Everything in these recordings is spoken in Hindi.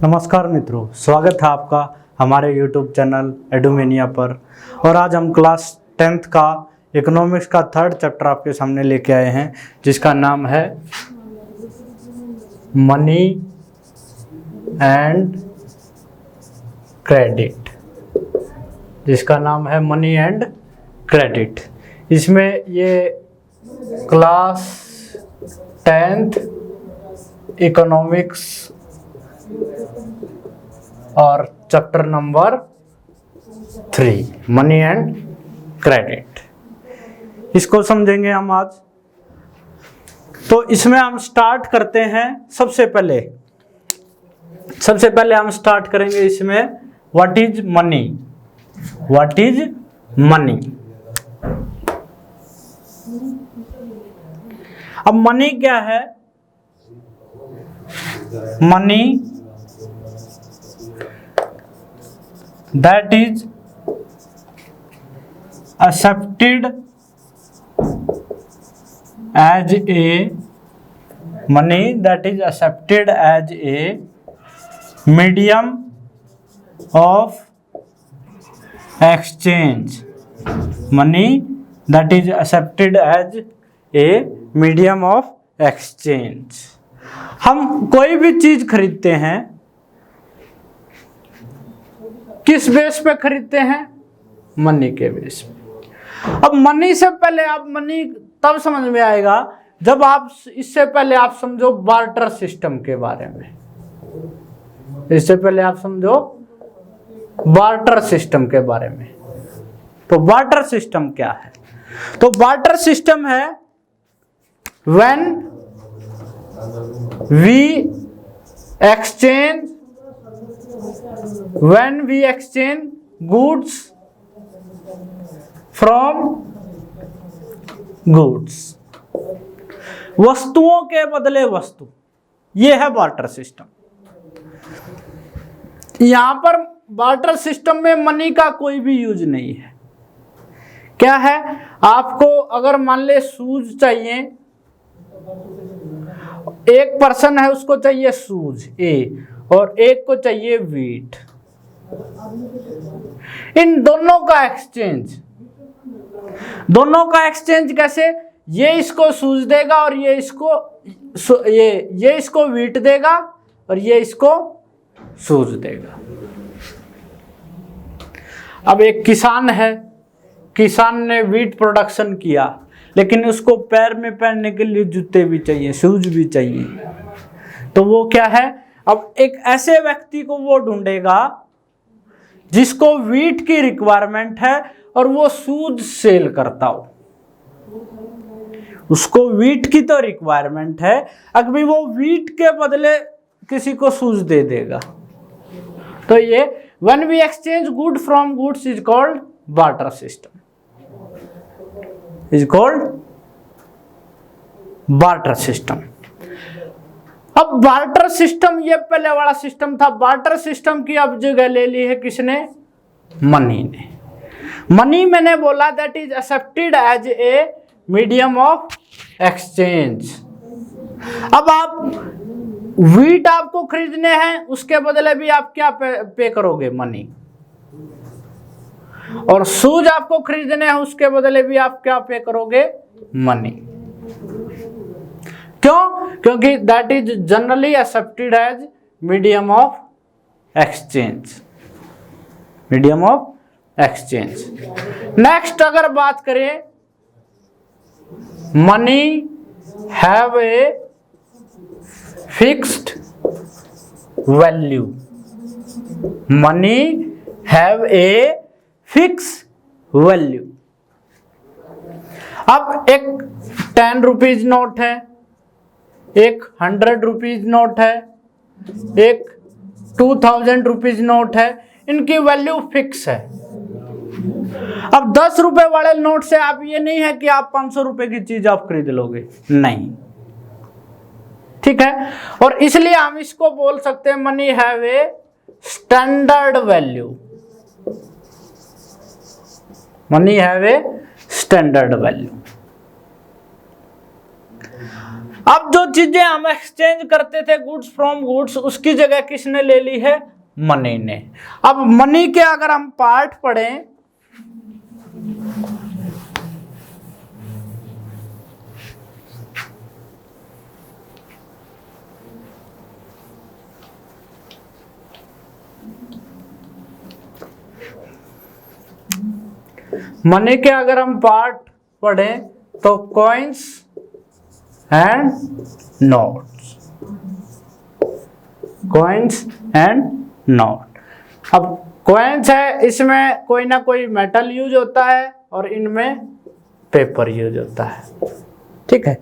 नमस्कार मित्रों, स्वागत है आपका हमारे YouTube चैनल एडुमेनिया पर। और आज हम क्लास 10th का इकोनॉमिक्स का 3rd चैप्टर आपके सामने लेके आए हैं, जिसका नाम है money and credit. Money and credit. इसमें ये क्लास 10th इकोनॉमिक्स और chapter number 3 money and credit, इसको समझेंगे हम आज। तो इसमें हम स्टार्ट करते हैं। सबसे पहले हम स्टार्ट करेंगे इसमें व्हाट इज मनी। अब मनी क्या है? Money that is accepted as a medium of exchange। हम कोई भी चीज खरीदते हैं, किस बेस पे खरीदते हैं? मनी के बेस पे। अब मनी से पहले आप मनी तब समझ में आएगा जब आप इससे पहले आप समझो बार्टर सिस्टम के बारे में। बार्टर सिस्टम के बारे में। तो बार्टर सिस्टम क्या है? तो बार्टर सिस्टम है when we exchange goods from goods, वस्तुओं के बदले वस्तु, ये है बार्टर सिस्टम। यहां पर बार्टर सिस्टम में मनी का कोई भी यूज नहीं है। क्या है? आपको अगर मान ले शूज चाहिए, एक पर्सन है उसको चाहिए शूज ए और एक को चाहिए वीट। इन दोनों का एक्सचेंज कैसे? ये इसको शूज देगा और ये इसको वीट देगा और ये इसको शूज देगा। अब एक किसान है, किसान ने वीट प्रोडक्शन किया, लेकिन उसको पैर में पहनने के लिए जूते भी चाहिए, शूज भी चाहिए। तो वो क्या है? अब एक ऐसे व्यक्ति को वो ढूंढेगा जिसको वीट की रिक्वायरमेंट है और वो शूज सेल करता हो। उसको वीट की तो रिक्वायरमेंट है, अगर वो वीट के बदले किसी को शूज दे देगा। तो ये when we exchange good from goods is called barter system। अब बार्टर सिस्टम, ये पहले वाला सिस्टम था। बार्टर सिस्टम की अब जगह ले ली है किसने? मनी ने। मनी मैंने बोला that is accepted as a medium of exchange. अब आप वीट आपको खरीदने हैं, उसके बदले भी आप क्या पे करोगे? मनी। और शूज आपको खरीदने हैं, उसके बदले भी आप क्या पे करोगे? मनी। क्यों? क्योंकि that is generally accepted as medium of exchange. Next अगर बात करें, money have a fixed value. अब एक 10 रुपीज नोट है, एक 100 रुपीज नोट है, एक 2000 रुपीज नोट है। इनकी वैल्यू फिक्स है। अब 10 रुपए वाले नोट से आप ये नहीं है कि आप 500 रुपए की चीज आप खरीद लोगे, नहीं। ठीक है? और इसलिए हम इसको बोल सकते हैं money have a standard value. अब जो चीजें हम एक्सचेंज करते थे गुड्स फ्रॉम गुड्स, उसकी जगह किसने ले ली है? मनी ने। अब मनी के अगर हम पार्ट पढ़ें, मनी के अगर हम पार्ट पढ़ें तो coins and notes, coins and note. अब कॉइन्स है, इसमें कोई ना कोई मेटल यूज होता है और इनमें पेपर यूज होता है, ठीक है।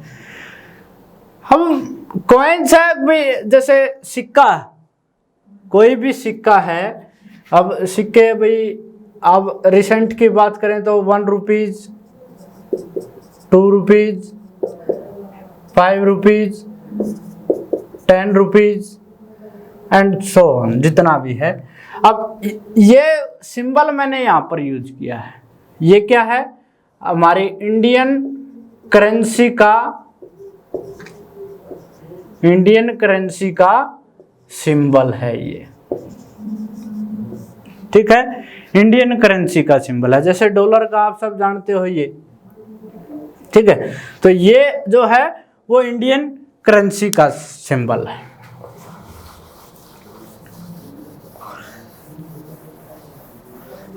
हम कॉइन्स है भाई, जैसे सिक्का, कोई भी सिक्का है। अब सिक्के भाई, अब रिसेंट की बात करें तो 1 rupees, 2 rupees, 5 rupees, 10 rupees and so on, जितना भी है। अब ये सिंबल मैंने यहाँ पर यूज किया है, ये क्या है? हमारी इंडियन करेंसी का सिंबल है ये, ठीक है। इंडियन करेंसी का सिंबल है, जैसे डॉलर का आप सब जानते हो ये, ठीक है। तो ये जो है वो इंडियन करेंसी का सिंबल है।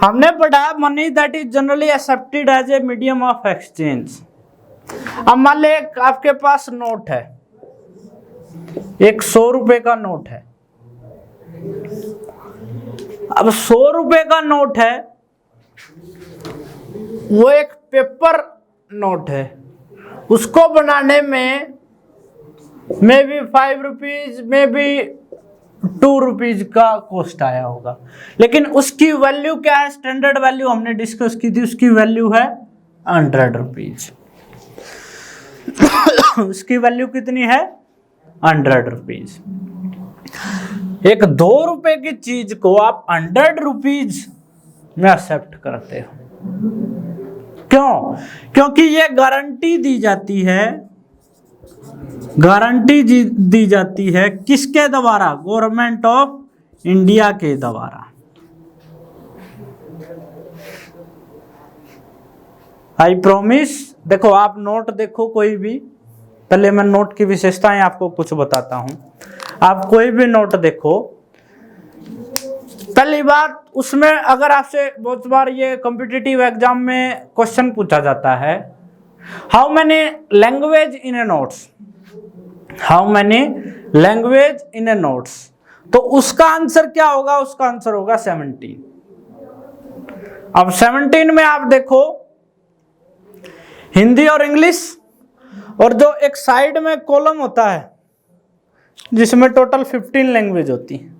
हमने पढ़ा money that is generally accepted as a medium of exchange. अब मान ले आपके पास नोट है, एक 100 रुपए का नोट है। अब 100 रुपए का नोट है, वो एक पेपर नोट है, उसको बनाने में may be 5 rupees, may be 2 rupees का कॉस्ट आया होगा, लेकिन उसकी वैल्यू क्या है? स्टैंडर्ड वैल्यू हमने डिस्कस की थी, उसकी वैल्यू है 100 रुपीज। उसकी वैल्यू कितनी है? 100 रुपीज। एक 2 रुपए की चीज को आप 100 रुपीज में एक्सेप्ट करते हो, क्यों? क्योंकि ये गारंटी दी जाती है, गारंटी दी जाती है किसके द्वारा? गवर्नमेंट ऑफ इंडिया के द्वारा। आई प्रॉमिस, देखो आप नोट देखो कोई भी, पहले मैं नोट की विशेषताएं आपको कुछ बताता हूं। आप कोई भी नोट देखो, पहली बात उसमें अगर आपसे बहुत बार ये कॉम्पिटिटिव एग्जाम में क्वेश्चन पूछा जाता है, how many language in A notes, how many language in A notes, तो उसका आंसर क्या होगा? उसका आंसर होगा 17। अब 17 में आप देखो हिंदी और इंग्लिश, और जो एक साइड में कॉलम होता है जिसमें टोटल 15 लैंग्वेज होती है,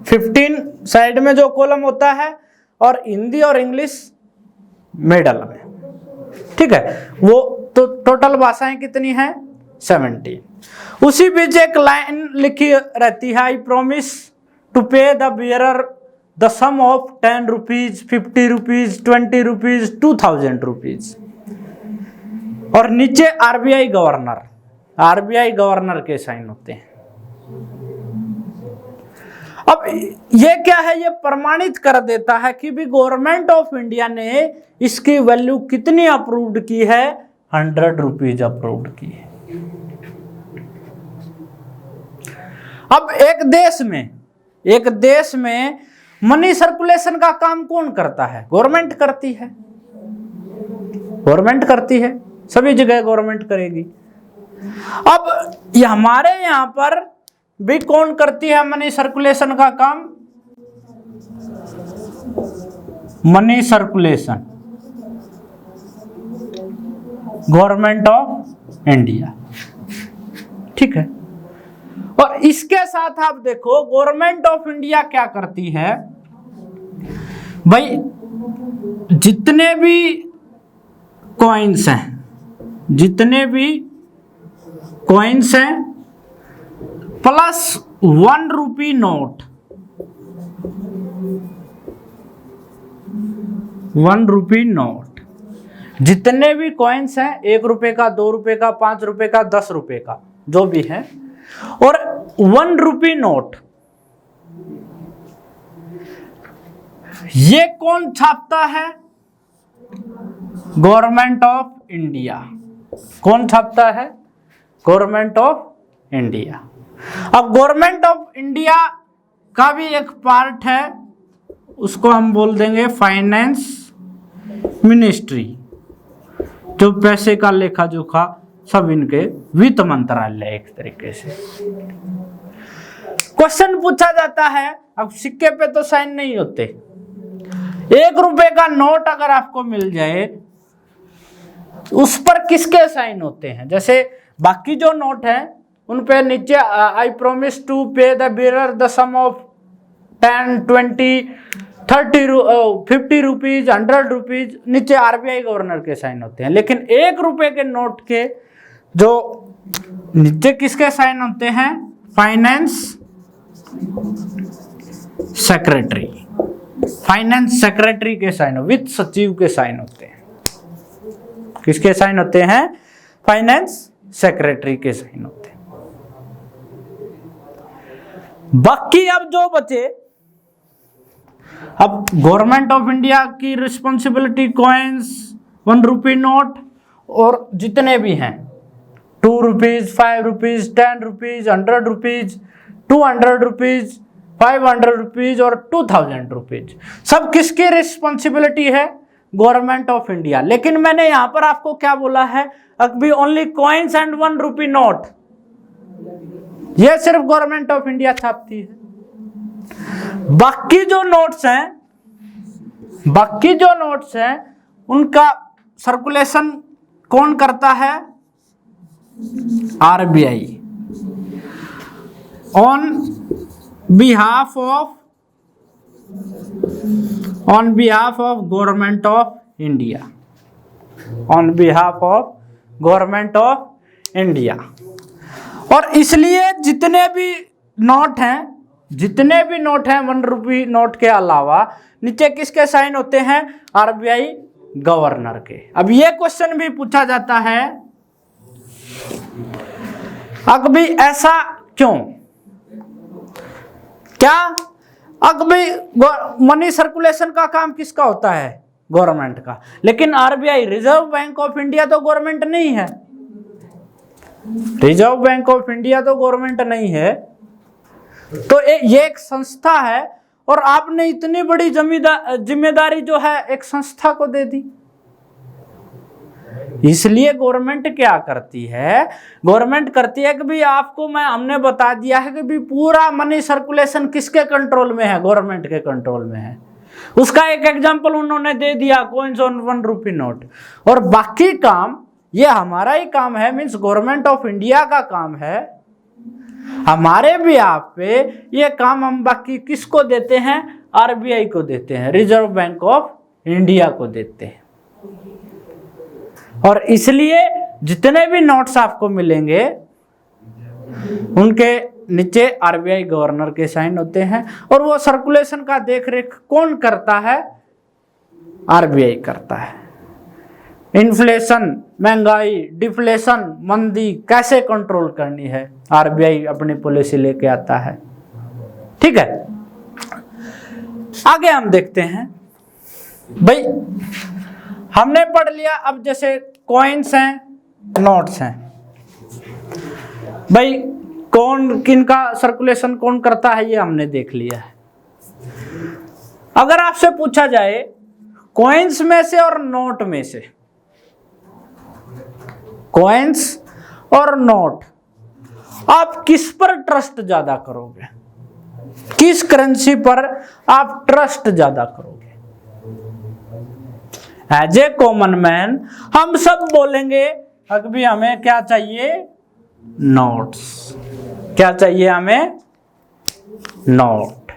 15 साइड में जो कॉलम होता है, और हिंदी और इंग्लिश मिडल में, ठीक है। वो तो टोटल भाषाएं कितनी हैं? 17। उसी बीच एक लाइन लिखी रहती है, I promise to pay the bearer the sum of 10 rupees, 50 rupees, 20 rupees, 2000 rupees, और नीचे आरबीआई गवर्नर के साइन होते हैं। अब ये क्या है? ये प्रमाणित कर देता है कि भी गवर्नमेंट ऑफ इंडिया ने इसकी वैल्यू कितनी अप्रूव्ड की है? 100 रुपीज अप्रूव्ड की है। अब एक देश में मनी सर्कुलेशन का काम कौन करता है? गवर्नमेंट करती है, सभी जगह गवर्नमेंट करेगी। अब ये हमारे यहां पर भी कौन करती है मनी सर्कुलेशन का काम? Money circulation government of India, ठीक है। और इसके साथ आप देखो गवर्नमेंट ऑफ इंडिया क्या करती है भाई, जितने भी कॉइन्स हैं, plus 1 rupee note, 1 rupee note, जितने भी कॉइन्स हैं, 1 रुपए का, 2 रुपए का, 5 रुपए का, 10 रुपए का, जो भी है, और 1 रुपी नोट ये कौन छापता है? Government of India. कौन छापता है? Government of India. अब गवर्नमेंट ऑफ इंडिया का भी एक पार्ट है, उसको हम बोल देंगे फाइनेंस मिनिस्ट्री, जो पैसे का लेखा जोखा सब इनके वित्त मंत्रालय एक तरीके से। क्वेश्चन पूछा जाता है, अब सिक्के पे तो साइन नहीं होते, 1 रुपए का नोट अगर आपको मिल जाए उस पर किसके साइन होते हैं? जैसे बाकी जो नोट है उन पे नीचे I promise to pay the bearer the sum of 10, 20, 30, 50 rupees, 100 rupees, नीचे आरबीआई गवर्नर के साइन होते हैं। लेकिन 1 रुपए के नोट के जो नीचे किसके साइन होते हैं? Finance secretary. फाइनेंस सेक्रेटरी के साइन, वित्त सचिव के साइन होते हैं। किसके साइन होते हैं? फाइनेंस सेक्रेटरी के साइन होते हैं। बाकी अब जो बचे, अब गवर्नमेंट ऑफ इंडिया की रिस्पॉन्सिबिलिटी कॉइन्स, 1 रुपी नोट और जितने भी हैं 2 rupees, 5 rupees, 10 rupees, 100 rupees, 200 rupees, 500 rupees और 2000 रुपीज, सब किसकी रिस्पॉन्सिबिलिटी है? Government of India. लेकिन मैंने यहां पर आपको क्या बोला है? अभी only coins and 1 rupee note, यह सिर्फ गवर्नमेंट ऑफ इंडिया छापती है। बाकी जो नोट्स हैं उनका सर्कुलेशन कौन करता है? RBI, on behalf of government of India, on behalf of government of India. और इसलिए जितने भी नोट हैं 1 रुपी नोट के अलावा नीचे किसके साइन होते हैं? आरबीआई गवर्नर के। अब ये क्वेश्चन भी पूछा जाता है, अभी ऐसा क्यों? क्या अभी मनी सर्कुलेशन का काम किसका होता है? गवर्नमेंट का। लेकिन RBI, reserve bank of India तो गवर्नमेंट नहीं है। रिजर्व बैंक ऑफ इंडिया तो गवर्नमेंट नहीं है, तो ये एक संस्था है और आपने इतनी बड़ी जिम्मेदारी जो है एक संस्था को दे दी। इसलिए गवर्नमेंट क्या करती है? गवर्नमेंट करती है कि भाई आपको हमने बता दिया है कि भाई पूरा मनी सर्कुलेशन किसके कंट्रोल में है? गवर्नमेंट के कंट्रोल में है। उसका एक एग्जांपल उन्होंने दे दिया, कॉइन्स ऑन 1 रुपी नोट। और बाकी काम ये हमारा ही काम है, मीन्स गवर्नमेंट ऑफ इंडिया का काम है। हमारे भी आप पे ये काम हम बाकी किसको देते हैं? आरबीआई को देते हैं, रिजर्व बैंक ऑफ इंडिया को देते हैं। और इसलिए जितने भी नोट्स आपको मिलेंगे उनके नीचे आरबीआई गवर्नर के साइन होते हैं। और वो सर्कुलेशन का देखरेख कौन करता है? आरबीआई करता है। इन्फ्लेशन, महंगाई, डिफ्लेशन, मंदी कैसे कंट्रोल करनी है, आरबीआई अपनी पॉलिसी लेके आता है। ठीक है, आगे हम देखते हैं। भाई हमने पढ़ लिया, अब जैसे कॉइन्स हैं, नोट्स हैं, भाई कौन किनका सर्कुलेशन कौन करता है ये हमने देख लिया है। अगर आपसे पूछा जाए कॉइन्स में से और नोट में से, कॉइन्स और नोट, आप किस पर ट्रस्ट ज्यादा करोगे? किस करेंसी पर आप ट्रस्ट ज्यादा करोगे? एज ए कॉमन मैन हम सब बोलेंगे अभी हमें क्या चाहिए? नोट्स। क्या चाहिए हमें? नोट।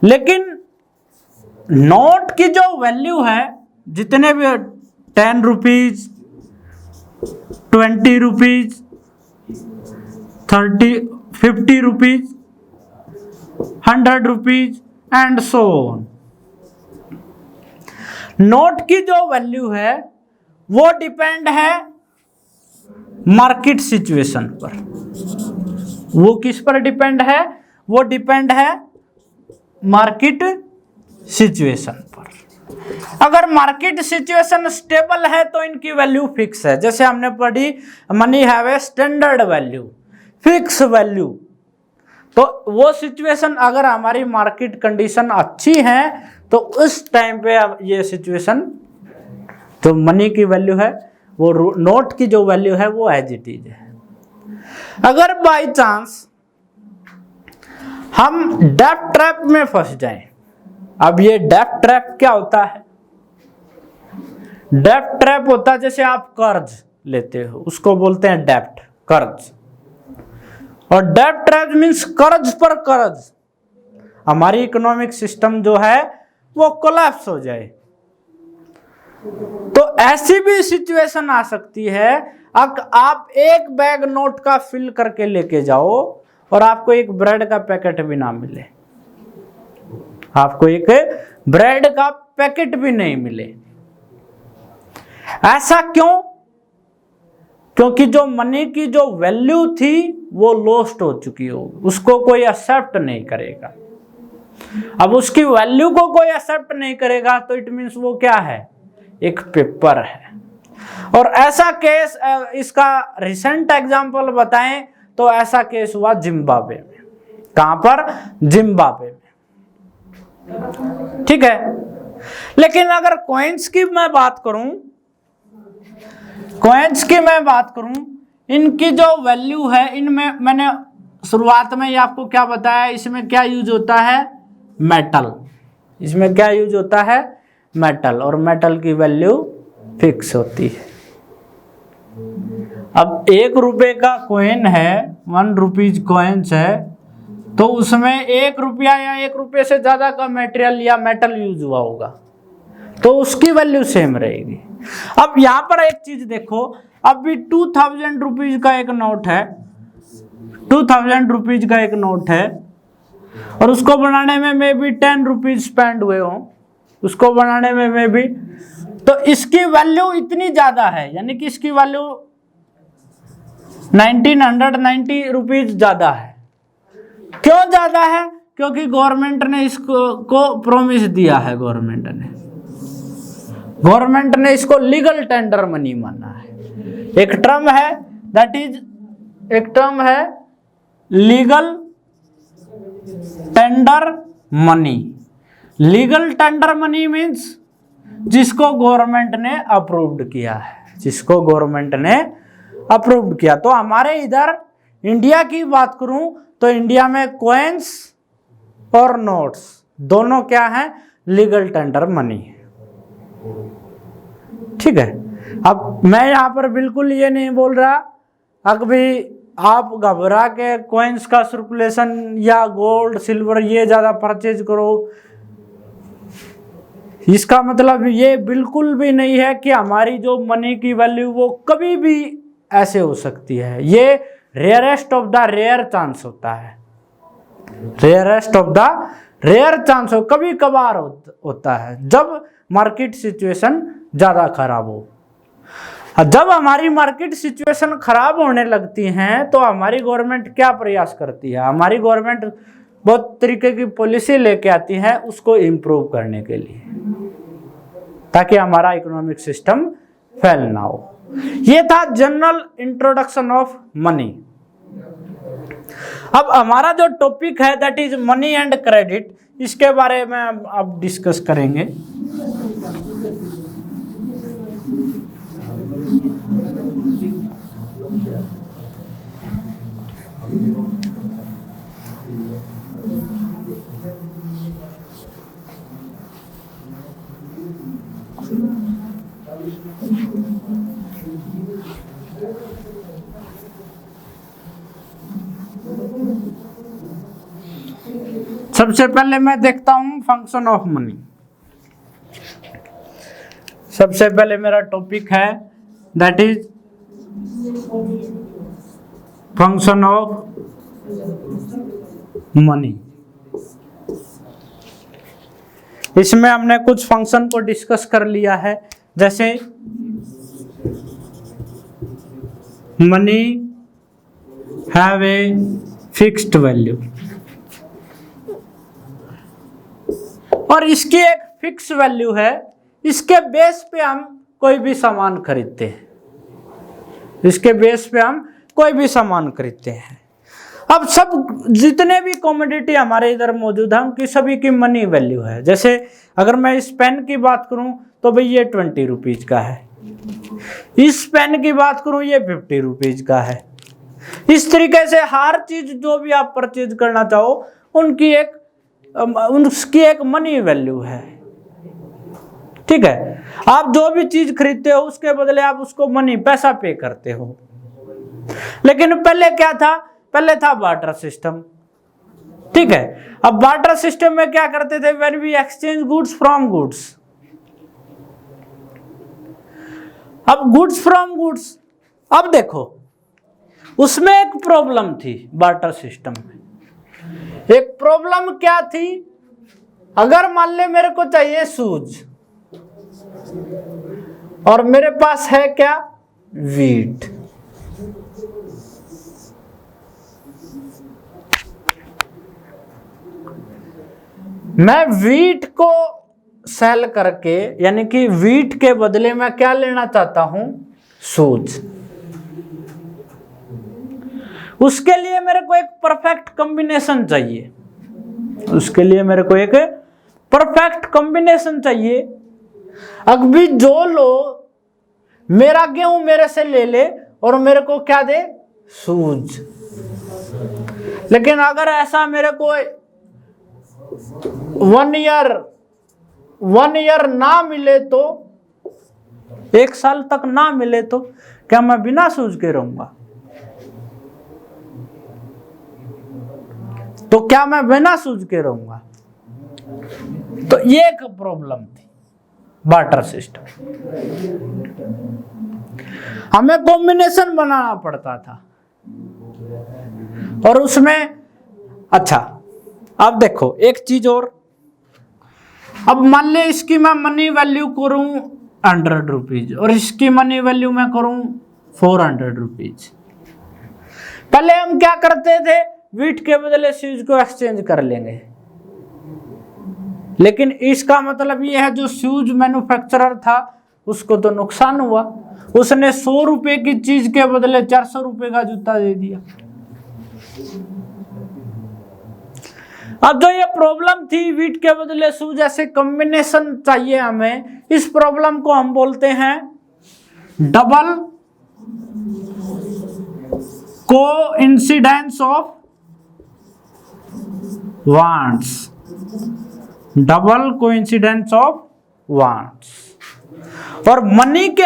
लेकिन नोट की जो वैल्यू है, जितने भी 10 rupees, 20 rupees, 30, 50 rupees, 100 rupees and so on, note की जो वैल्यू है वो डिपेंड है मार्केट सिचुएशन पर। वो किस पर डिपेंड है? वो डिपेंड है मार्केट सिचुएशन पर। अगर मार्केट सिचुएशन स्टेबल है तो इनकी वैल्यू फिक्स है। जैसे हमने पढ़ी money have a standard value, fix value. तो वो सिचुएशन अगर हमारी मार्केट कंडीशन अच्छी है तो उस टाइम पे ये सिचुएशन जो मनी की वैल्यू है, वो नोट की जो वैल्यू है वो एज इट इज है। अगर बाय चांस हम डेब्ट ट्रैप में फंस जाएं, अब ये डेब्ट ट्रैप क्या होता है? डेब्ट ट्रैप होता है जैसे आप कर्ज लेते हो, उसको बोलते हैं डेब्ट, कर्ज। और डेब्ट ट्रैप मीन्स कर्ज पर कर्ज, हमारी इकोनॉमिक सिस्टम जो है वो कोलैप्स हो जाए। तो ऐसी भी सिचुएशन आ सकती है, आप एक बैग नोट का फिल करके लेके जाओ और आपको एक ब्रेड का पैकेट भी ना मिले, आपको एक ब्रेड का पैकेट भी नहीं मिले। ऐसा क्यों? क्योंकि जो मनी की जो वैल्यू थी वो लॉस्ट हो चुकी हो, उसको कोई एक्सेप्ट नहीं करेगा। अब उसकी वैल्यू को कोई एक्सेप्ट नहीं करेगा तो इट मीन्स वो क्या है? एक पेपर है। और ऐसा केस, इसका रिसेंट एग्जांपल बताएं तो ऐसा केस हुआ जिम्बाब्वे में। कहां पर? जिम्बाब्वे में। ठीक है। लेकिन अगर कॉइन्स की मैं बात करूं, इनकी जो वैल्यू है, इनमें मैंने शुरुआत में ही आपको क्या बताया, इसमें क्या यूज होता है? मेटल। इसमें क्या यूज होता है? मेटल। और मेटल की वैल्यू फिक्स होती है। अब 1 रुपए का कॉइन है, 1 रुपीज कॉइन्स है, तो उसमें 1 रुपया या 1 रुपये से ज्यादा का मटेरियल या मेटल यूज हुआ होगा, तो उसकी वैल्यू सेम रहेगी। अब यहां पर एक चीज देखो, अभी 2000 रुपीज का एक नोट है, 2000 रुपीज का एक नोट है, और उसको बनाने में मे बी 10 रुपीज स्पेंड हुए हो, उसको बनाने में मे बी, तो इसकी वैल्यू इतनी ज्यादा है, यानी कि इसकी वैल्यू 1990 रुपीज ज्यादा है। क्यों ज्यादा है? क्योंकि गवर्नमेंट ने इसको प्रॉमिस दिया है, गवर्नमेंट ने इसको लीगल टेंडर मनी माना है। एक टर्म है, दैट इज, एक टर्म है legal tender money. Legal tender money means जिसको गवर्नमेंट ने अप्रूव्ड किया है, जिसको गवर्नमेंट ने अप्रूव्ड किया। तो हमारे इधर इंडिया की बात करूं तो इंडिया में कॉइन्स और नोट्स दोनों क्या हैं? Legal tender money. ठीक है। अब मैं यहां पर बिल्कुल ये नहीं बोल रहा अभी आप घबरा के कॉइन्स का सर्कुलेशन या गोल्ड सिल्वर ये ज्यादा परचेज करो, इसका मतलब ये बिल्कुल भी नहीं है कि हमारी जो मनी की वैल्यू वो कभी भी ऐसे हो सकती है। ये rarest of the rare chance होता है, rarest of the rare chance हो, कभी कभार होता है जब मार्केट सिचुएशन ज्यादा खराब हो। जब हमारी मार्केट सिचुएशन खराब होने लगती हैं तो हमारी गवर्नमेंट क्या प्रयास करती है? हमारी गवर्नमेंट बहुत तरीके की पॉलिसी लेके आती है उसको इम्प्रूव करने के लिए, ताकि हमारा इकोनॉमिक सिस्टम फेल ना हो। ये था जनरल इंट्रोडक्शन ऑफ मनी। अब हमारा जो टॉपिक है that is money and credit, इसके बारे में अब डिस्कस करेंगे। सबसे पहले मैं देखता हूं फंक्शन ऑफ मनी। सबसे पहले मेरा टॉपिक है that is function of money. इसमें हमने कुछ फंक्शन को डिस्कस कर लिया है, जैसे money have a fixed value, और इसकी एक फिक्स वैल्यू है, इसके बेस पे हम कोई भी सामान खरीदते हैं, इसके बेस पे हम कोई भी सामान खरीदते हैं। अब सब जितने भी कमोडिटी हमारे इधर मौजूद है उनकी सभी की मनी वैल्यू है। जैसे अगर मैं इस पेन की बात करूं तो भाई ये 20 रुपीज का है, इस पेन की बात करूं ये 50 रुपीज का है। इस तरीके से हर चीज जो भी आप परचेज करना चाहो उसकी एक मनी वैल्यू है। ठीक है, आप जो भी चीज खरीदते हो उसके बदले आप उसको मनी पैसा पे करते हो। लेकिन पहले क्या था, पहले था बार्टर सिस्टम। ठीक है, अब बार्टर सिस्टम में क्या करते थे, when we exchange goods from goods. अब गुड्स फ्रॉम गुड्स, अब देखो उसमें एक प्रॉब्लम थी बार्टर सिस्टम में। एक प्रॉब्लम क्या थी, अगर मान ले मेरे को चाहिए शूज और मेरे पास है क्या, वीट। मैं वीट को सेल करके, यानी कि वीट के बदले मैं क्या लेना चाहता हूं, शूज। उसके लिए मेरे को एक परफेक्ट कॉम्बिनेशन चाहिए, उसके लिए मेरे को एक परफेक्ट कॉम्बिनेशन चाहिए। अभी जो लो मेरा गेहूं मेरे से ले ले और मेरे को क्या दे, शूज। लेकिन अगर ऐसा मेरे को 1 ईयर ना मिले तो, 1 साल तक ना मिले तो क्या मैं बिना शूज के रहूंगा? तो क्या मैं बिना शूज के रहूंगा? तो ये एक प्रॉब्लम थी बार्टर सिस्टम। हमें कॉम्बिनेशन बनाना पड़ता था और उसमें, अच्छा अब देखो एक चीज और, अब मान ले इसकी मैं मनी वैल्यू करूं 100 रुपीज और इसकी मनी वैल्यू मैं करूं 400 रुपीज। पहले हम क्या करते थे, वीट के बदले शूज को एक्सचेंज कर लेंगे। लेकिन इसका मतलब यह है जो शूज मैन्युफैक्चरर था उसको तो नुकसान हुआ, उसने 100 रुपए की चीज के बदले 400 रुपए का जूता दे दिया। अब जो ये प्रॉब्लम थी वीट के बदले शूज, ऐसे कॉम्बिनेशन चाहिए हमें, इस प्रॉब्लम को हम बोलते हैं double coincidence of wants, double coincidence of wants. और मनी के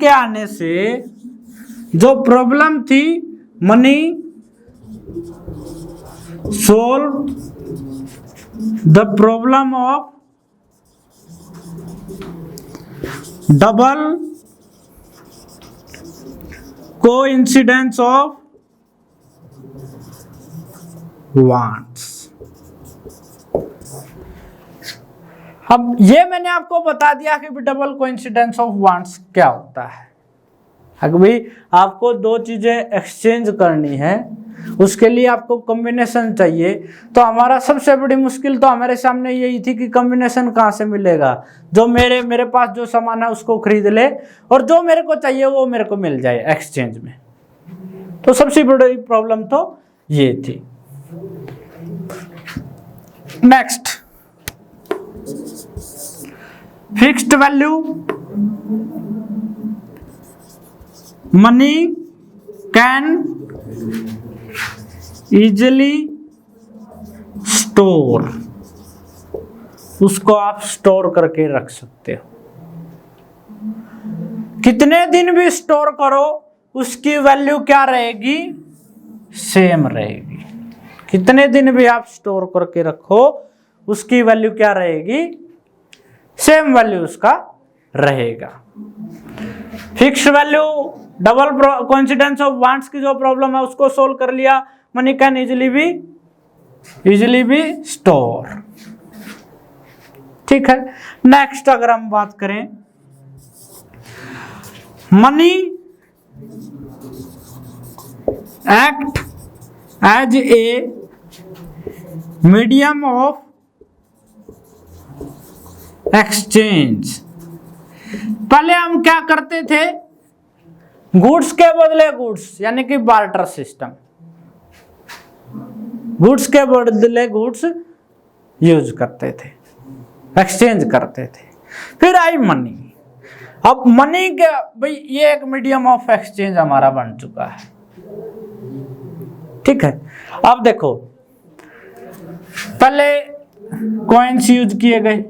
आने से जो प्रॉब्लम थी, money solve the problem of double coincidence of wants। अब ये मैंने आपको बता दिया कि डबल कोइंसिडेंस ऑफ वांट्स क्या होता है। अगर भाई आपको दो चीजें एक्सचेंज करनी है, उसके लिए आपको कॉम्बिनेशन चाहिए, तो हमारा सबसे बड़ी मुश्किल तो हमारे सामने यही थी कि कॉम्बिनेशन कहाँ से मिलेगा, जो मेरे पास जो सामान है उसको खरीद ले और जो मेरे को चाहिए वो मेरे को मिल जाए एक्सचेंज में। तो सबसे बड़ी प्रॉब्लम तो ये थी। Next, fixed value money can easily store, उसको आप स्टोर करके रख सकते हो, कितने दिन भी स्टोर करो उसकी वैल्यू क्या रहेगी, सेम रहेगी। कितने दिन भी आप स्टोर करके रखो उसकी वैल्यू क्या रहेगी, सेम वैल्यू उसका रहेगा। Fixed value, double coincidence of wants की जो प्रॉब्लम है उसको सोल्व कर लिया, money can easily be store. ठीक है, नेक्स्ट अगर हम बात करें, money act as a medium of exchange. पहले हम क्या करते थे, गुड्स के बदले गुड्स यानी कि बार्टर सिस्टम, गुड्स के बदले गुड्स यूज करते थे, एक्सचेंज करते थे। फिर आई मनी। अब मनी के भाई ये एक मीडियम ऑफ एक्सचेंज हमारा बन चुका है, ठीक है। अब देखो पहले कॉइन्स यूज किए गए,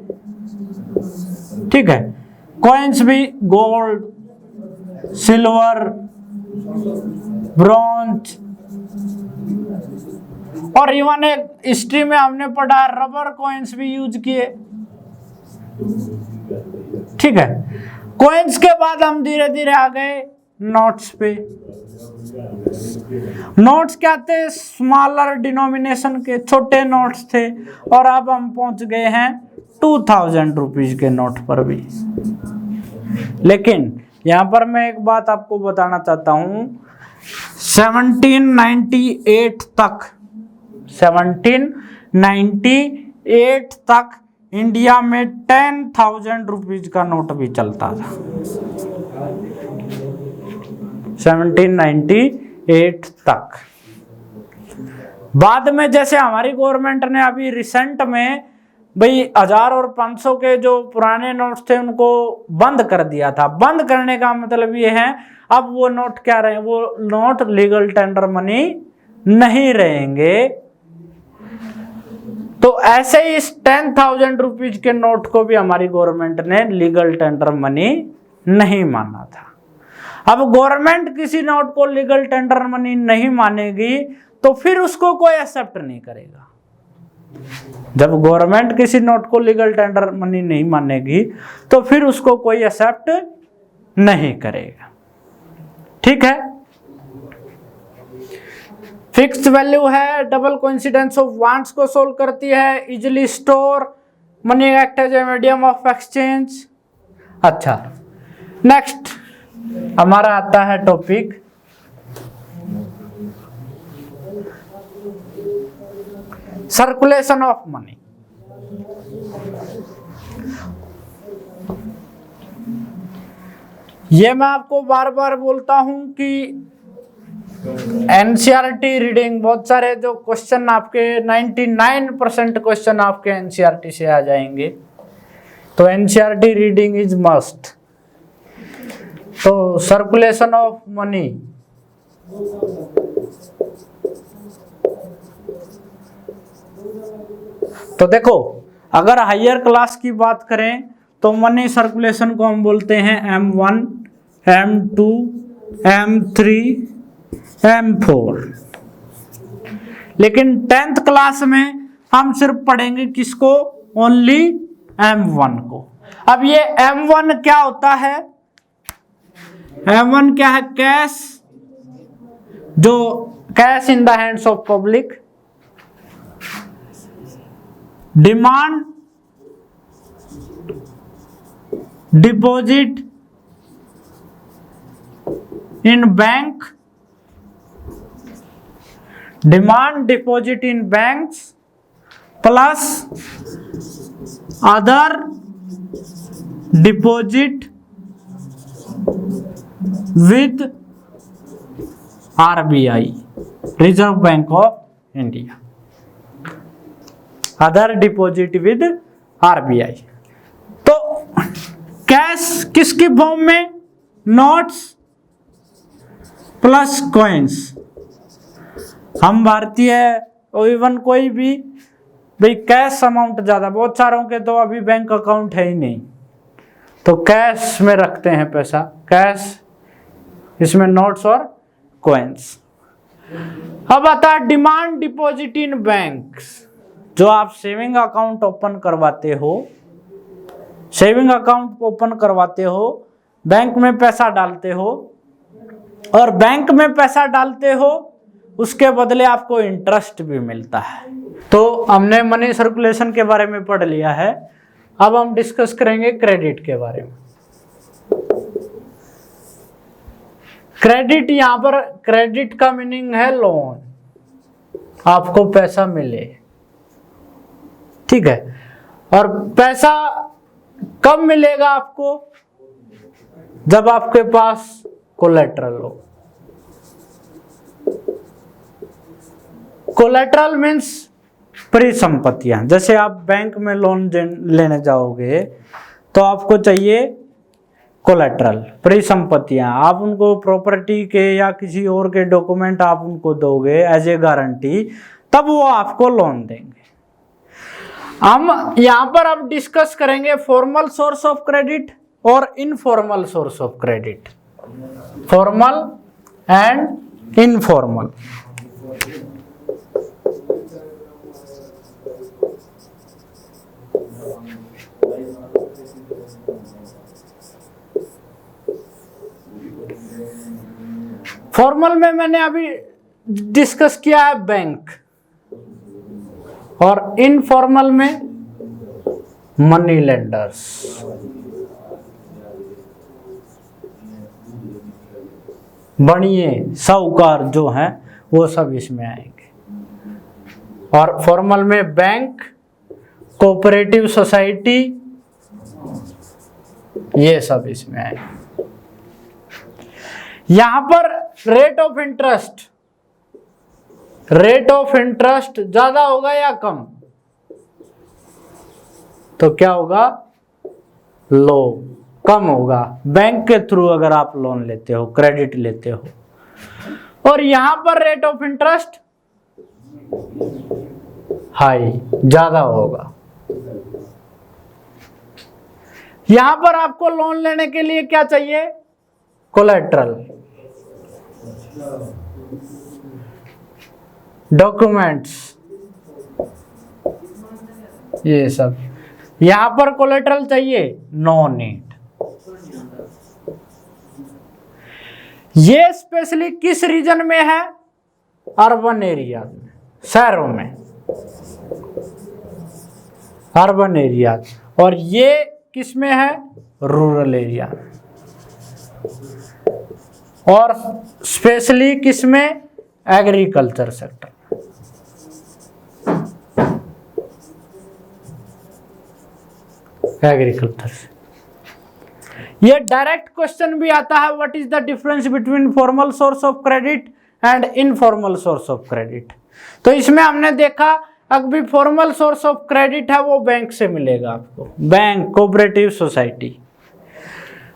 ठीक है। कॉइन्स भी गोल्ड, सिल्वर, ब्रॉन्ज, और इवन एक हिस्ट्री में हमने पढ़ा रबर कॉइन्स भी यूज किए, ठीक है। कॉइन्स के बाद हम धीरे धीरे आ गए नोट्स पे। नोट्स क्या थे, स्मॉलर डिनोमिनेशन के छोटे नोट्स थे, और अब हम पहुंच गए हैं 2000 रुपीज के नोट पर भी। लेकिन यहां पर मैं एक बात आपको बताना चाहता हूं, 1798 तक इंडिया में 10,000 रुपीज का नोट भी चलता था। 1798 तक। बाद में जैसे हमारी गवर्नमेंट ने अभी रिसेंट में भाई 1000 और 500 के जो पुराने नोट्स थे उनको बंद कर दिया था। बंद करने का मतलब ये है अब वो नोट क्या रहे, वो नोट लीगल टेंडर मनी नहीं रहेंगे। तो ऐसे ही इस 10,000 रुपीज के नोट को भी हमारी गवर्नमेंट ने लीगल टेंडर मनी नहीं माना था। अब गवर्नमेंट किसी नोट को लीगल टेंडर मनी नहीं मानेगी तो फिर उसको कोई एक्सेप्ट नहीं करेगा। जब गवर्नमेंट किसी नोट को लीगल टेंडर मनी नहीं मानेगी तो फिर उसको कोई एक्सेप्ट नहीं करेगा, ठीक है। फिक्स्ड वैल्यू है, डबल कोइंसिडेंस ऑफ वांट्स को सोल्व करती है, easily store, money act as a medium of exchange. अच्छा, नेक्स्ट हमारा आता है टॉपिक सर्कुलेशन ऑफ मनी। ये मैं आपको बार बार बोलता हूं कि एनसीईआरटी रीडिंग, बहुत सारे जो क्वेश्चन आपके 99% क्वेश्चन आपके एनसीईआरटी से आ जाएंगे, तो एनसीईआरटी रीडिंग इज मस्ट। तो सर्कुलेशन ऑफ मनी, तो देखो अगर हायर क्लास की बात करें तो मनी सर्कुलेशन को हम बोलते हैं M1, M2, M3, M4। लेकिन 10th क्लास में हम सिर्फ पढ़ेंगे किसको, ओनली M1 को। अब ये M1 क्या होता है, M1 क्या है, कैश, जो cash in the hands of public, demand deposit in bank, demand deposit in banks plus other deposit with RBI, reserve bank of India, other deposit with RBI. तो कैश किसकी फॉर्म में, नोट्स प्लस कॉइन्स। हम भारतीय और इवन कोई भी भाई कैश अमाउंट ज्यादा, बहुत सारों के तो अभी बैंक अकाउंट है ही नहीं, तो कैश में रखते हैं पैसा, कैश, इसमें नोट्स और कॉइन्स। अब आता है डिमांड डिपॉजिट इन बैंक्स, जो आप सेविंग अकाउंट ओपन करवाते हो, सेविंग अकाउंट ओपन करवाते हो, बैंक में पैसा डालते हो, और बैंक में पैसा डालते हो उसके बदले आपको इंटरेस्ट भी मिलता है। तो हमने मनी सर्कुलेशन के बारे में पढ़ लिया है, अब हम डिस्कस करेंगे क्रेडिट के बारे में। क्रेडिट, यहां पर क्रेडिट का मीनिंग है लोन, आपको पैसा मिले, ठीक है। और पैसा कब मिलेगा आपको? जब आपके पास कोलेटरल हो। कोलेटरल मीन्स परिसंपत्तियां। जैसे आप बैंक में लोन लेने जाओगे तो आपको चाहिए कोलेटरल, परिसंपत्तियां। आप उनको प्रॉपर्टी के या किसी और के डॉक्यूमेंट आप उनको दोगे एज ए गारंटी, तब वो आपको लोन देंगे। हम यहां पर अब डिस्कस करेंगे फॉर्मल सोर्स ऑफ क्रेडिट और informal source of credit, formal and informal. Formal में मैंने अभी डिस्कस किया है बैंक, और इनफॉर्मल में मनी लेंडर्स। बनिए साहूकार जो हैं वो सब इसमें आएंगे। और फॉर्मल में बैंक, कोऑपरेटिव सोसाइटी, ये सब इसमें आएंगे। यहां पर रेट ऑफ इंटरेस्ट ज्यादा होगा या कम? तो क्या होगा? लो, कम होगा। बैंक के थ्रू अगर आप लोन लेते हो, क्रेडिट लेते हो। और यहां पर रेट ऑफ इंटरेस्ट हाई, ज्यादा होगा। यहां पर आपको लोन लेने के लिए क्या चाहिए? कोलेटरल, डॉक्यूमेंट्स, ये सब। यहां पर कोलेटरल चाहिए? No need. ये स्पेशली किस रीजन में है? अर्बन एरिया में, शहरों में, अर्बन एरिया। और ये किस में है? रूरल एरिया में। और स्पेशली किस में? Agriculture sector. एग्रीकल्चर से ये डायरेक्ट क्वेश्चन भी आता है, what is the difference between formal source of credit and informal source of credit. तो इसमें हमने देखा अभी फॉर्मल सोर्स ऑफ क्रेडिट है वो बैंक से मिलेगा आपको, बैंक, कोऑपरेटिव सोसाइटी।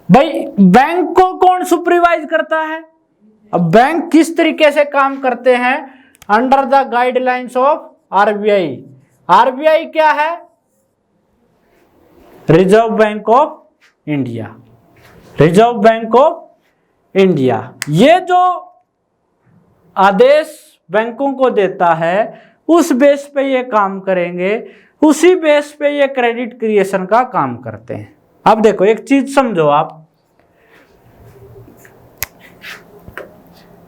भाई बैंक को कौन सुपरवाइज करता है? अब बैंक किस तरीके से काम करते हैं? Under the guidelines of RBI. RBI क्या है? Reserve bank of India, reserve bank of India. ये जो आदेश बैंकों को देता है उस बेस पे ये काम करेंगे, उसी बेस पे ये क्रेडिट क्रिएशन का काम करते हैं। अब देखो एक चीज समझो आप,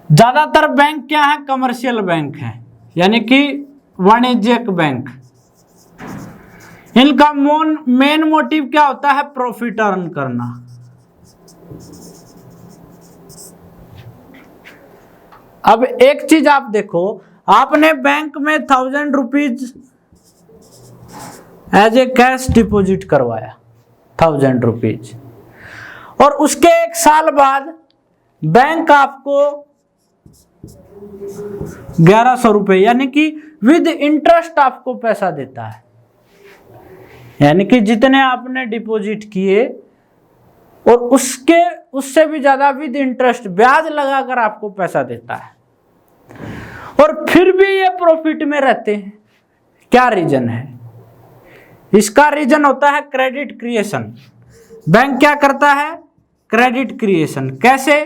ज्यादातर बैंक क्या है? कमर्शियल बैंक है, यानी कि वाणिज्यिक बैंक। इनका मेन मोटिव क्या होता है? प्रॉफिट अर्न करना। अब एक चीज आप देखो, आपने बैंक में 1000 rupees as a cash deposit करवाया, 1000 रुपीज, और उसके 1 साल बाद बैंक आपको 1100 रुपए यानी कि विद इंटरेस्ट आपको पैसा देता है। यानी कि जितने आपने डिपॉजिट किए और उससे भी ज्यादा विद इंटरेस्ट, ब्याज लगाकर आपको पैसा देता है, और फिर भी ये प्रॉफिट में रहते हैं। क्या रीजन है इसका? रीजन होता है क्रेडिट क्रिएशन। बैंक क्या करता है? Credit creation. कैसे?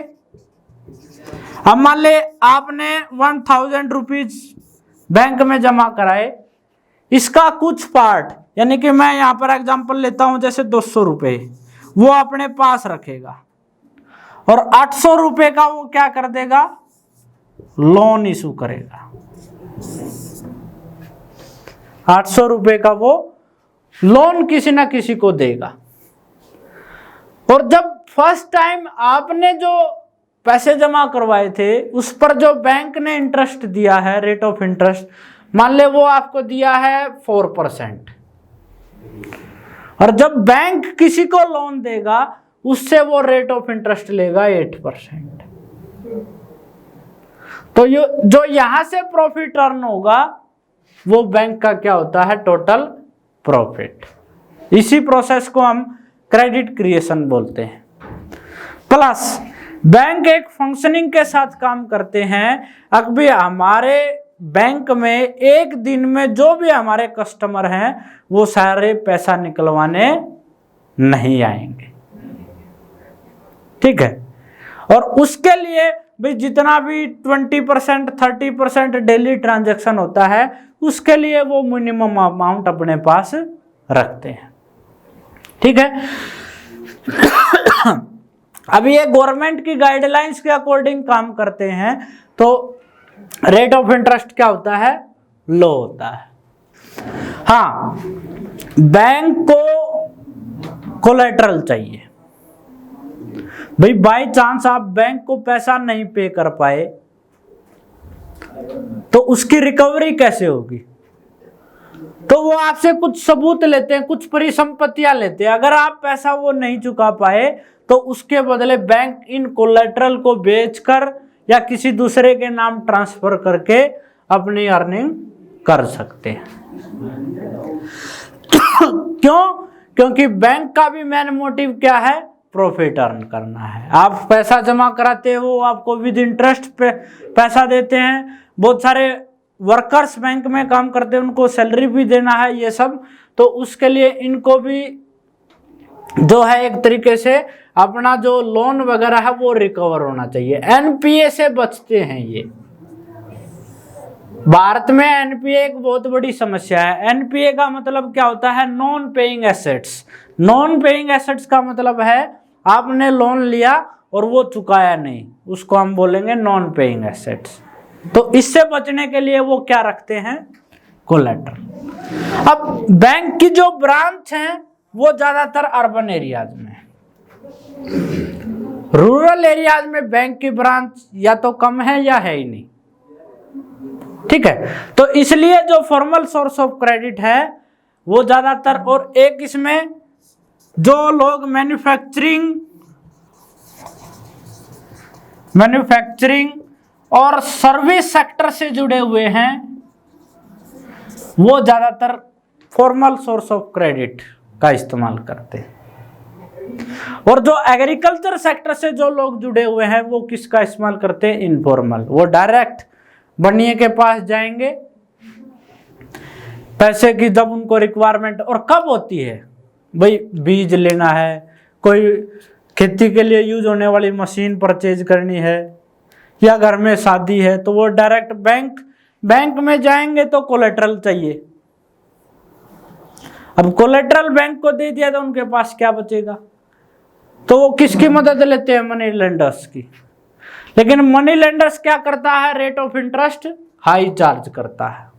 अब मान ले आपने 1000 रुपीज बैंक में जमा कराए, इसका कुछ पार्ट, यानी कि मैं यहां पर एग्जांपल लेता हूं जैसे 200 रुपए, वो अपने पास रखेगा, और 800 रुपए का वो क्या कर देगा? लोन इशू करेगा। 800 रुपए का वो लोन किसी ना किसी को देगा। और जब फर्स्ट टाइम आपने जो पैसे जमा करवाए थे उस पर जो बैंक ने इंटरेस्ट दिया है, रेट ऑफ इंटरेस्ट, मान ले वो आपको दिया है 4%, और जब बैंक किसी को लोन देगा उससे वो रेट ऑफ इंटरेस्ट लेगा 8%। तो जो यहां से प्रॉफिट अर्न होगा वो बैंक का क्या होता है, टोटल प्रॉफिट। इसी प्रोसेस को हम क्रेडिट क्रिएशन बोलते हैं। प्लस बैंक एक फंक्शनिंग के साथ काम करते हैं। अभी हमारे बैंक में एक दिन में जो भी हमारे कस्टमर हैं वो सारे पैसा निकलवाने नहीं आएंगे, ठीक है। और उसके लिए भाई जितना भी 20% 30% डेली ट्रांजैक्शन होता है उसके लिए वो मिनिमम अमाउंट अपने पास रखते हैं, ठीक है। अब ये गवर्नमेंट की गाइडलाइंस के अकॉर्डिंग काम करते हैं तो रेट ऑफ इंटरेस्ट क्या होता है, लो होता है। हाँ, बैंक को कोलेटरल चाहिए। भाई बाय चांस आप बैंक को पैसा नहीं पे कर पाए तो उसकी रिकवरी कैसे होगी? तो वो आपसे कुछ सबूत लेते हैं, कुछ परिसंपत्तियां लेते हैं। अगर आप पैसा वो नहीं चुका पाए तो उसके बदले बैंक इन कोलेटरल को बेचकर या किसी दूसरे के नाम ट्रांसफर करके अपनी अर्निंग कर सकते हैं। क्यों? क्योंकि बैंक का भी मेन मोटिव क्या है, प्रॉफिट अर्न करना है। आप पैसा जमा कराते हो, आपको विद इंटरेस्ट पे पैसा देते हैं। बहुत सारे वर्कर्स बैंक में काम करते हैं, उनको सैलरी भी देना है, ये सब। तो उसके लिए इनको भी जो है एक तरीके से अपना जो लोन वगैरह है वो रिकवर होना चाहिए। एनपीए से बचते हैं ये। भारत में एनपीए एक बहुत बड़ी समस्या है। एनपीए का मतलब क्या होता है, non paying assets. Non paying assets का मतलब है आपने लोन लिया और वो चुकाया नहीं, उसको हम बोलेंगे नॉन पेइंग एसेट्स। तो इससे बचने के लिए वो क्या रखते हैं, कोलेटरल। अब बैंक की जो ब्रांच हैं वो ज्यादातर अर्बन एरियाज में, रूरल एरियाज में बैंक की ब्रांच या तो कम है या है ही नहीं, ठीक है। तो इसलिए जो फॉर्मल सोर्स ऑफ क्रेडिट है वो ज्यादातर, और एक इसमें जो लोग मैन्युफैक्चरिंग और सर्विस सेक्टर से जुड़े हुए हैं वो ज्यादातर फॉर्मल सोर्स ऑफ क्रेडिट का इस्तेमाल करते हैं। और जो एग्रीकल्चर सेक्टर से जो लोग जुड़े हुए हैं वो किसका इस्तेमाल करते हैं, इनफॉर्मल। वो डायरेक्ट बनिए के पास जाएंगे, पैसे की जब उनको रिक्वायरमेंट और कब होती है, भाई बीज लेना है, कोई खेती के लिए यूज होने वाली मशीन परचेज करनी है, या घर में शादी है, तो वो डायरेक्ट बैंक में जाएंगे तो कोलेटरल चाहिए। अब कोलेटरल बैंक को दे दिया तो उनके पास क्या बचेगा, तो वो किसकी मदद लेते हैं, मनी लेंडर्स की। लेकिन मनी लेंडर्स क्या करता है, rate of interest high charge करता है।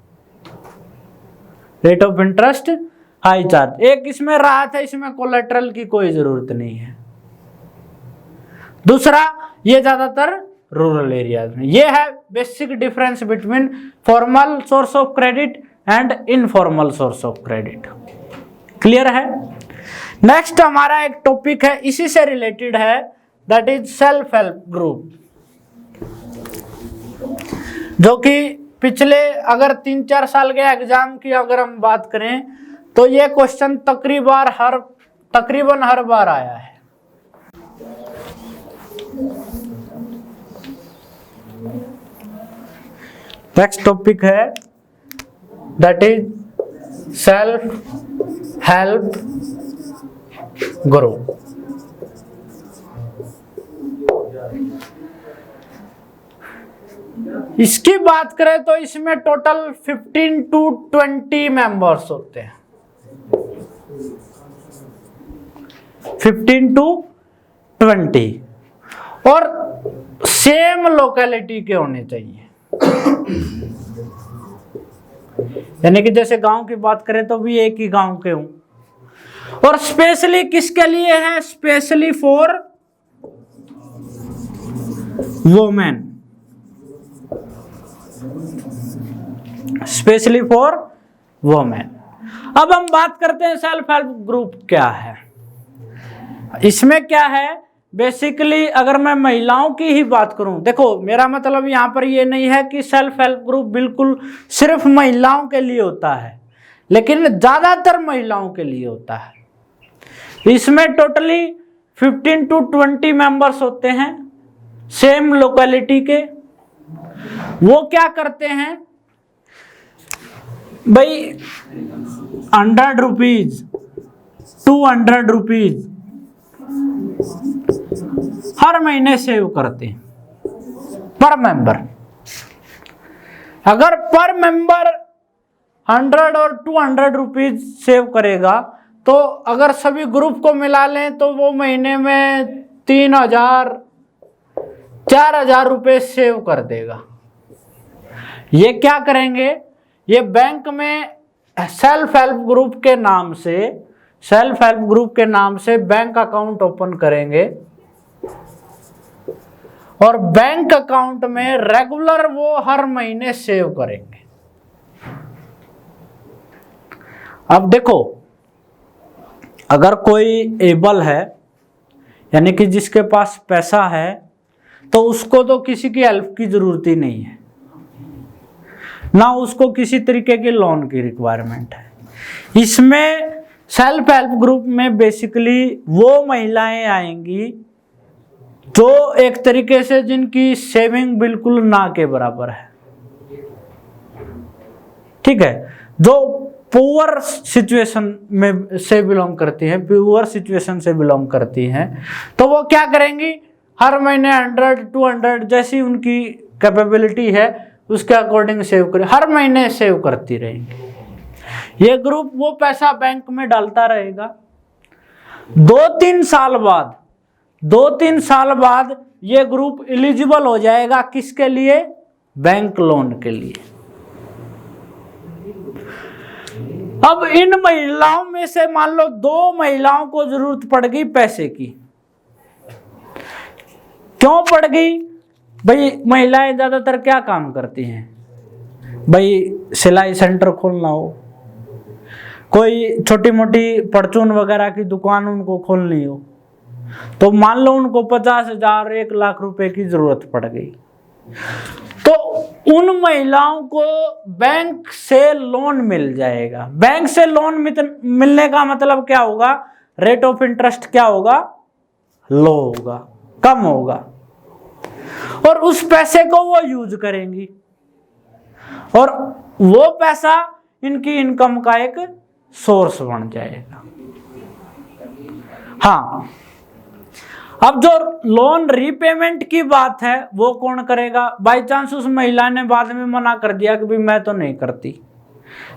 Rate of interest high charge. एक इसमें राहत है, इसमें कोलेटरल की कोई जरूरत नहीं है। दूसरा, ये ज्यादातर रूरल एरियाज में। ये है basic difference between formal source of credit and informal source of credit. Clear है? नेक्स्ट हमारा एक टॉपिक है, इसी से रिलेटेड है, that is self help group, जो कि पिछले अगर 3-4 साल के एग्जाम की अगर हम बात करें तो ये क्वेश्चन तकरीबन हर बार आया है। नेक्स्ट टॉपिक है that is self help group. इसकी बात करें तो इसमें टोटल 15 to 20 मेंबर्स होते हैं। 15 to 20 और सेम लोकेलिटी के होने चाहिए। यानी कि जैसे गांव की बात करें तो भी एक ही गांव के हूं। और स्पेशली किसके लिए है, specially for women, specially for women. अब हम बात करते हैं सेल्फ हेल्प ग्रुप क्या है। इसमें क्या है, बेसिकली अगर मैं महिलाओं की ही बात करूं, देखो मेरा मतलब यहां पर ये नहीं है कि सेल्फ हेल्प ग्रुप बिल्कुल सिर्फ महिलाओं के लिए होता है, लेकिन ज्यादातर महिलाओं के लिए होता है। इसमें टोटली 15 to 20 मेंबर्स होते हैं सेम लोकेलिटी के। वो क्या करते हैं भाई, 100 रुपीज 200 रुपीज हर महीने सेव करते हैं पर मेंबर। अगर पर मेंबर 100 और 200 रुपीज सेव करेगा तो अगर सभी ग्रुप को मिला लें तो वो महीने में 3000 4000 रुपये सेव कर देगा। ये क्या करेंगे, ये बैंक में सेल्फ हेल्प ग्रुप के नाम से बैंक अकाउंट ओपन करेंगे और बैंक अकाउंट में रेगुलर वो हर महीने सेव करेंगे। अब देखो, अगर कोई एबल है यानी कि जिसके पास पैसा है तो उसको तो किसी की हेल्प की जरूरत ही नहीं है, ना उसको किसी तरीके के लोन की रिक्वायरमेंट है। इसमें सेल्फ हेल्प ग्रुप में बेसिकली वो महिलाएं आएंगी जो एक तरीके से जिनकी सेविंग बिल्कुल ना के बराबर है, ठीक है, जो पुअर सिचुएशन में से बिलोंग करती हैं, पुअर सिचुएशन से बिलोंग करती हैं, तो वो क्या करेंगी, हर महीने 100-200 जैसी उनकी कैपेबिलिटी है उसके अकॉर्डिंग सेव करें, हर महीने सेव करती रहेंगी। ये ग्रुप वो पैसा बैंक में डालता रहेगा। 2-3 साल बाद ये ग्रुप एलिजिबल हो जाएगा किसके लिए, बैंक लोन के लिए। अब इन महिलाओं में से मान लो 2 महिलाओं को जरूरत पड़ गई पैसे की। क्यों पड़ गई भाई, महिलाएं ज्यादातर क्या काम करती हैं भाई, सिलाई सेंटर खोलना हो, कोई छोटी मोटी परचून वगैरह की दुकान उनको खोलनी हो, तो मान लो उनको 50,000 1 लाख रुपए की जरूरत पड़ गई, तो उन महिलाओं को बैंक से लोन मिल जाएगा। बैंक से लोन मिलने का मतलब क्या होगा, रेट ऑफ इंटरेस्ट क्या होगा, लो होगा, कम होगा, और उस पैसे को वो यूज करेंगी और वो पैसा इनकी इनकम का एक सोर्स बन जाएगा। हाँ, अब जो लोन रीपेमेंट की बात है वो कौन करेगा, बाय चांस उस महिला ने बाद में मना कर दिया कि भाई मैं तो नहीं करती,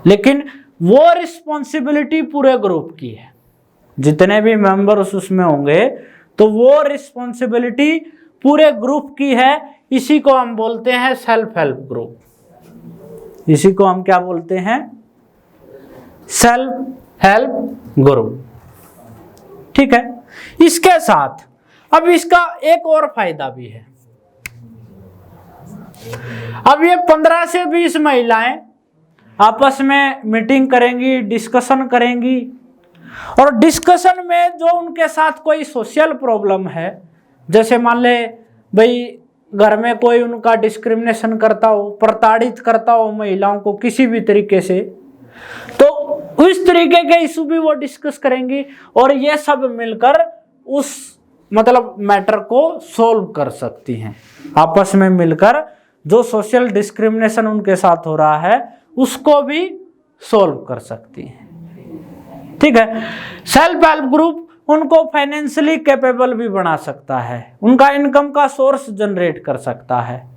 लेकिन वो रिस्पॉन्सिबिलिटी पूरे ग्रुप की है, जितने भी मेंबर्स उसमें होंगे तो वो रिस्पॉन्सिबिलिटी पूरे ग्रुप की है। इसी को हम बोलते हैं सेल्फ हेल्प ग्रुप। इसी को हम क्या बोलते हैं, सेल्फ हेल्प ग्रुप, ठीक है। इसके साथ अब इसका एक और फायदा भी है। अब ये 15 से 20 महिलाएं आपस में मीटिंग करेंगी, डिस्कशन करेंगी, और डिस्कशन में जो उनके साथ कोई सोशल प्रॉब्लम है, जैसे मान ले भाई घर में कोई उनका डिस्क्रिमिनेशन करता हो, प्रताड़ित करता हो महिलाओं को किसी भी तरीके से, तो उस तरीके के इशू भी वो डिस्कस करेंगी और ये सब मिलकर उस मतलब मैटर को सोल्व कर सकती हैं। आपस में मिलकर जो सोशल डिस्क्रिमिनेशन उनके साथ हो रहा है उसको भी सोल्व कर सकती हैं, ठीक है। सेल्फ हेल्प ग्रुप उनको फाइनेंशियली कैपेबल भी बना सकता है, उनका इनकम का सोर्स जनरेट कर सकता है,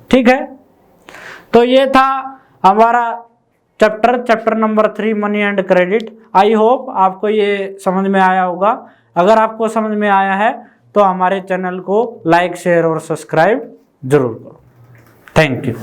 ठीक है। तो ये था हमारा chapter number 3 money and credit. I hope आपको ये समझ में आया होगा। अगर आपको समझ में आया है तो हमारे चैनल को लाइक, शेयर और सब्सक्राइब जरूर करो। Thank you.